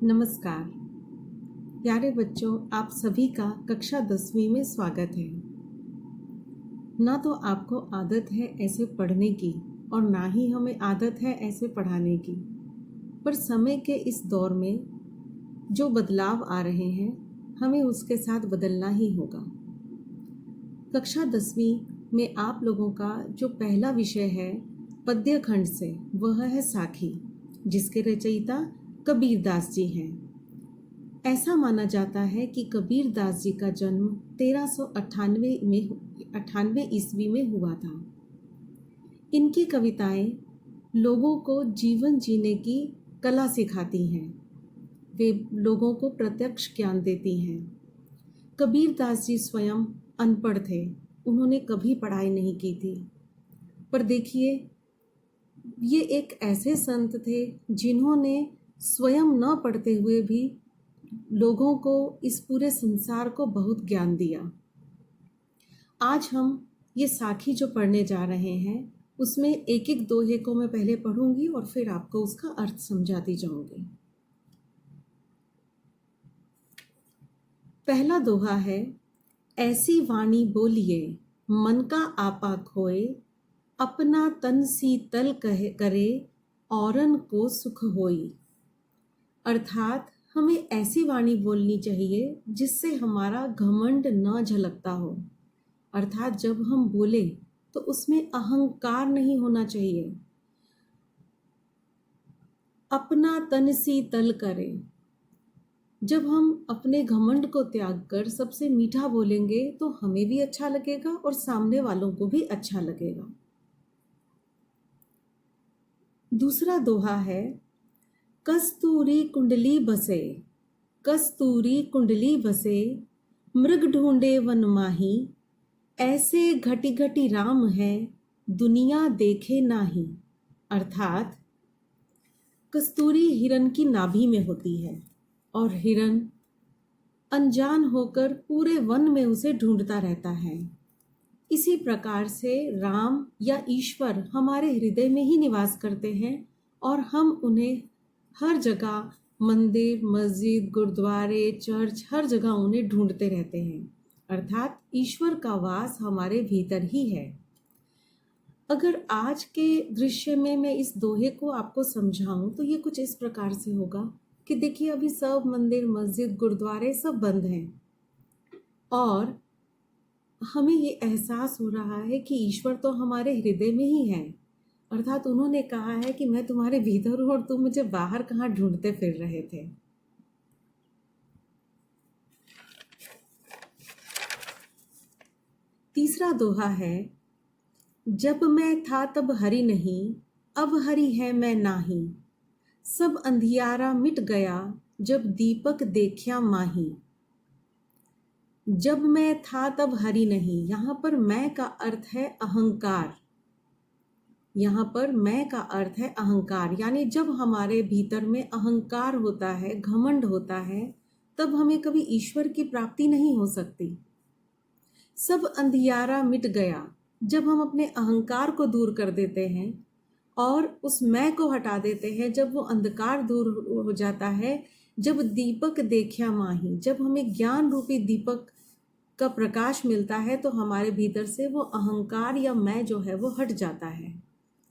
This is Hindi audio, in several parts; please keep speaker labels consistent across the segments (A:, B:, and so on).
A: नमस्कार प्यारे बच्चों, आप सभी का कक्षा 10वीं में स्वागत है। ना तो आपको आदत है ऐसे पढ़ने की और ना ही हमें आदत है ऐसे पढ़ाने की, पर समय के इस दौर में जो बदलाव आ रहे हैं हमें उसके साथ बदलना ही होगा। कक्षा 10वीं में आप लोगों का जो पहला विषय है पद्य खंड से, वह है साखी, जिसके रचयिता कबीर दास जी हैं। ऐसा माना जाता है कि कबीर दास जी का जन्म 1398 ईस्वी में हुआ था। इनकी कविताएं लोगों को जीवन जीने की कला सिखाती हैं, वे लोगों को प्रत्यक्ष ज्ञान देती हैं। कबीर दास जी स्वयं अनपढ़ थे, उन्होंने कभी पढ़ाई नहीं की थी, पर देखिए ये एक ऐसे संत थे जिन्होंने स्वयं न पढ़ते हुए भी लोगों को, इस पूरे संसार को बहुत ज्ञान दिया। आज हम ये साखी जो पढ़ने जा रहे हैं उसमें एक एक दोहे को मैं पहले पढ़ूंगी और फिर आपको उसका अर्थ समझाती जाऊंगी। पहला दोहा है, ऐसी वाणी बोलिए मन का आपा खोए, अपना तन शीतल करे औरन को सुख होई। अर्थात हमें ऐसी वाणी बोलनी चाहिए जिससे हमारा घमंड न झलकता हो। अर्थात जब हम बोले तो उसमें अहंकार नहीं होना चाहिए। अपना तन शीतल करे, जब हम अपने घमंड को त्याग कर सबसे मीठा बोलेंगे तो हमें भी अच्छा लगेगा और सामने वालों को भी अच्छा लगेगा। दूसरा दोहा है, कस्तूरी कुंडली बसे, कस्तूरी कुंडली बसे, मृग ढूंढे वन माही, ऐसे घटी घटी राम है दुनिया देखे नाही। अर्थात कस्तूरी हिरण की नाभि में होती है और हिरण अनजान होकर पूरे वन में उसे ढूंढता रहता है। इसी प्रकार से राम या ईश्वर हमारे हृदय में ही निवास करते हैं और हम उन्हें हर जगह, मंदिर, मस्जिद, गुरुद्वारे, चर्च, हर जगह उन्हें ढूंढते रहते हैं। अर्थात ईश्वर का वास हमारे भीतर ही है। अगर आज के दृश्य में मैं इस दोहे को आपको समझाऊं तो ये कुछ इस प्रकार से होगा कि देखिए, अभी सब मंदिर, मस्जिद, गुरुद्वारे सब बंद हैं और हमें ये एहसास हो रहा है कि ईश्वर तो हमारे हृदय में ही है। अर्थात उन्होंने कहा है कि मैं तुम्हारे भीतर हूं और तुम मुझे बाहर कहाँ ढूंढते फिर रहे थे। तीसरा दोहा है, जब मैं था तब हरि नहीं, अब हरि है मैं नाही, सब अंधियारा मिट गया जब दीपक देखा माही। जब मैं था तब हरि नहीं, यहाँ पर मैं का अर्थ है अहंकार। यहाँ पर मैं का अर्थ है अहंकार, यानी जब हमारे भीतर में अहंकार होता है, घमंड होता है, तब हमें कभी ईश्वर की प्राप्ति नहीं हो सकती। सब अंधियारा मिट गया, जब हम अपने अहंकार को दूर कर देते हैं और उस मैं को हटा देते हैं, जब वो अंधकार दूर हो जाता है, जब दीपक देखा माही, जब हमें ज्ञान रूपी दीपक का प्रकाश मिलता है तो हमारे भीतर से वो अहंकार या मैं जो है वो हट जाता है।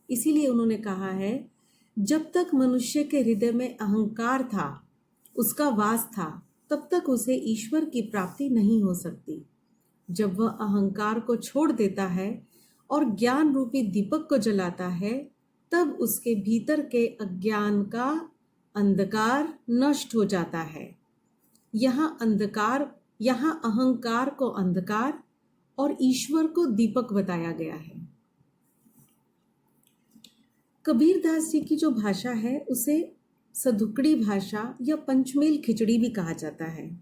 A: इसीलिए उन्होंने कहा है, जब तक मनुष्य के हृदय में अहंकार था, उसका वास था, तब तक उसे ईश्वर की प्राप्ति नहीं हो सकती। जब वह अहंकार को छोड़ देता है और ज्ञान रूपी दीपक को जलाता है, तब उसके भीतर के अज्ञान का अंधकार नष्ट हो जाता है। यहाँ अहंकार को अंधकार और ईश्वर को दीपक बताया गया है। कबीर दास जी की जो भाषा है उसे सदुकड़ी भाषा या पंचमेल खिचड़ी भी कहा जाता है।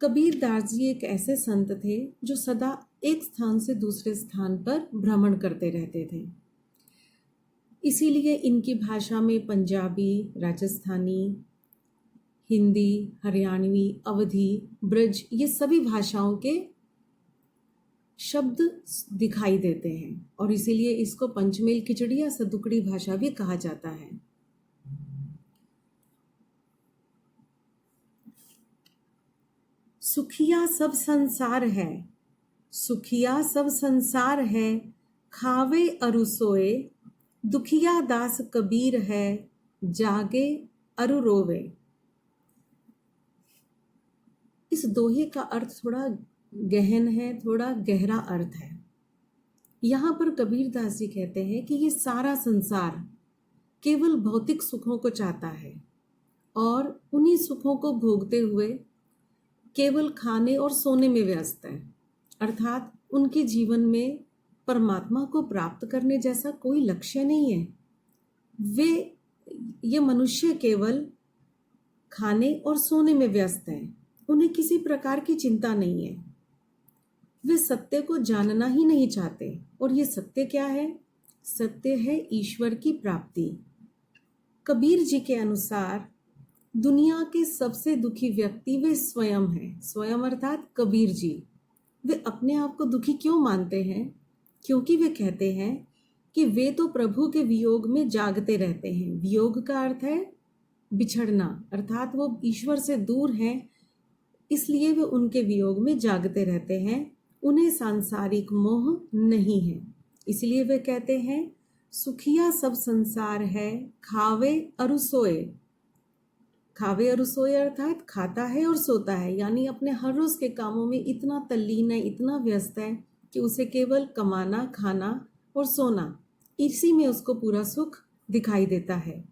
A: कबीर दास जी एक ऐसे संत थे जो सदा एक स्थान से दूसरे स्थान पर भ्रमण करते रहते थे। इसीलिए इनकी भाषा में पंजाबी, राजस्थानी, हिंदी, हरियाणवी, अवधी, ब्रज, ये सभी भाषाओं के शब्द दिखाई देते हैं और इसीलिए इसको पंचमेल खिचड़ी या सदुकड़ी भाषा भी कहा जाता है। सुखिया सब संसार है, सुखिया सब संसार है, खावे अरु सोए, दुखिया दास कबीर है, जागे अरु रोवे। इस दोहे का अर्थ थोड़ा गहन है, थोड़ा गहरा अर्थ है। यहाँ पर कबीर दास जी कहते हैं कि ये सारा संसार केवल भौतिक सुखों को चाहता है और उन्हीं सुखों को भोगते हुए केवल खाने और सोने में व्यस्त है, अर्थात उनके जीवन में परमात्मा को प्राप्त करने जैसा कोई लक्ष्य नहीं है। ये मनुष्य केवल खाने और सोने में व्यस्त हैं, उन्हें किसी प्रकार की चिंता नहीं है। वे सत्य को जानना ही नहीं चाहते। और ये सत्य क्या है? सत्य है ईश्वर की प्राप्ति। कबीर जी के अनुसार दुनिया के सबसे दुखी व्यक्ति वे स्वयं हैं। स्वयं अर्थात कबीर जी। वे अपने आप को दुखी क्यों मानते हैं? क्योंकि वे कहते हैं कि वे तो प्रभु के वियोग में जागते रहते हैं। वियोग का अर्थ है बिछड़ना, अर्थात वो ईश्वर से दूर हैं, इसलिए वे उनके वियोग में जागते रहते हैं। उन्हें सांसारिक मोह नहीं है, इसलिए वे कहते हैं सुखिया सब संसार है, खावे अरु सोए। खावे अरु सोए अर्थात खाता है और सोता है, यानी अपने हर रोज के कामों में इतना तल्लीन है, इतना व्यस्त है कि उसे केवल कमाना, खाना और सोना, इसी में उसको पूरा सुख दिखाई देता है।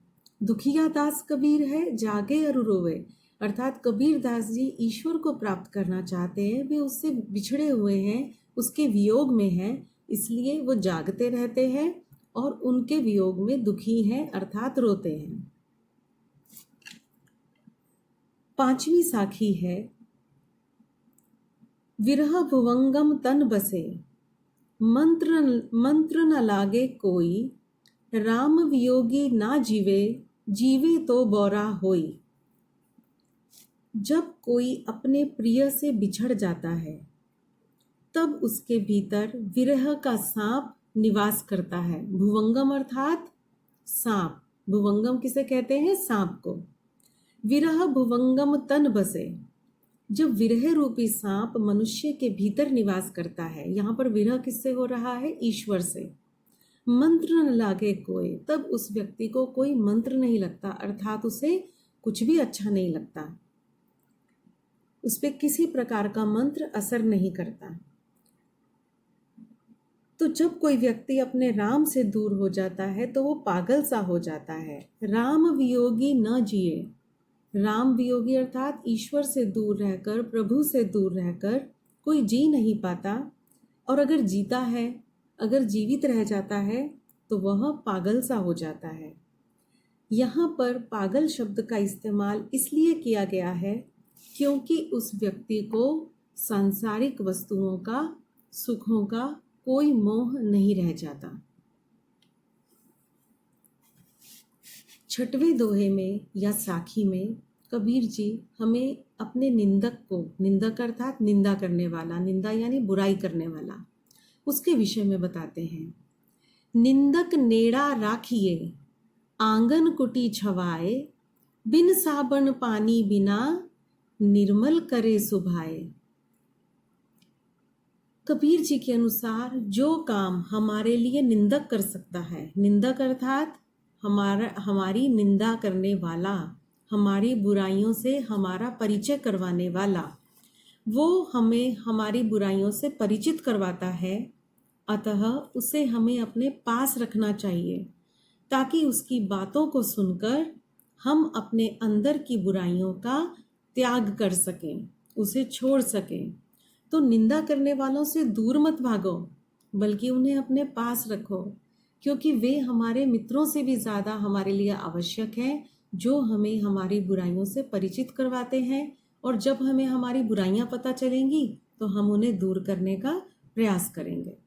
A: दुखिया दास कबीर है, जागे अरु रोवे, अर्थात कबीर दास जी ईश्वर को प्राप्त करना चाहते हैं, वे उससे बिछड़े हुए हैं, उसके वियोग में हैं, इसलिए वो जागते रहते हैं और उनके वियोग में दुखी हैं, अर्थात रोते हैं। पांचवी साखी है, विरह भुवंगम तन बसे, मंत्र न लागे कोई, राम वियोगी ना जीवे, जीवे तो बौरा होई। जब कोई अपने प्रिय से बिछड़ जाता है तब उसके भीतर विरह का सांप निवास करता है। भुवंगम अर्थात सांप। भुवंगम किसे कहते हैं? सांप को। विरह भुवंगम तन बसे, जब विरह रूपी सांप मनुष्य के भीतर निवास करता है, यहाँ पर विरह किससे हो रहा है? ईश्वर से। मंत्र न लागे कोई, तब उस व्यक्ति को कोई मंत्र नहीं लगता, अर्थात उसे कुछ भी अच्छा नहीं लगता, उस पर किसी प्रकार का मंत्र असर नहीं करता। तो जब कोई व्यक्ति अपने राम से दूर हो जाता है तो वो पागल सा हो जाता है। राम वियोगी न जिए, राम वियोगी अर्थात ईश्वर से दूर रहकर, प्रभु से दूर रहकर कोई जी नहीं पाता, और अगर जीता है, अगर जीवित रह जाता है तो वह पागल सा हो जाता है। यहाँ पर पागल शब्द का इस्तेमाल इसलिए किया गया है क्योंकि उस व्यक्ति को सांसारिक वस्तुओं का, सुखों का कोई मोह नहीं रह जाता। छठवें दोहे में या साखी में कबीर जी हमें अपने निंदक को, निंदक अर्थात निंदा करने वाला, निंदा यानी बुराई करने वाला, उसके विषय में बताते हैं। निंदक नेड़ा राखिए, आंगन कुटी छवाए, बिन साबन पानी बिना, निर्मल करे सुभाए। कबीर जी के अनुसार जो काम हमारे लिए निंदक कर सकता है, निंदक अर्थात हमारी निंदा करने वाला, हमारी बुराइयों से हमारा परिचय करवाने वाला, वो हमें हमारी बुराइयों से परिचित करवाता है, अतः उसे हमें अपने पास रखना चाहिए ताकि उसकी बातों को सुनकर हम अपने अंदर की बुराइयों का त्याग कर सकें, उसे छोड़ सकें। तो निंदा करने वालों से दूर मत भागो, बल्कि उन्हें अपने पास रखो, क्योंकि वे हमारे मित्रों से भी ज़्यादा हमारे लिए आवश्यक हैं, जो हमें हमारी बुराइयों से परिचित करवाते हैं। और जब हमें हमारी बुराइयां पता चलेंगी तो हम उन्हें दूर करने का प्रयास करेंगे।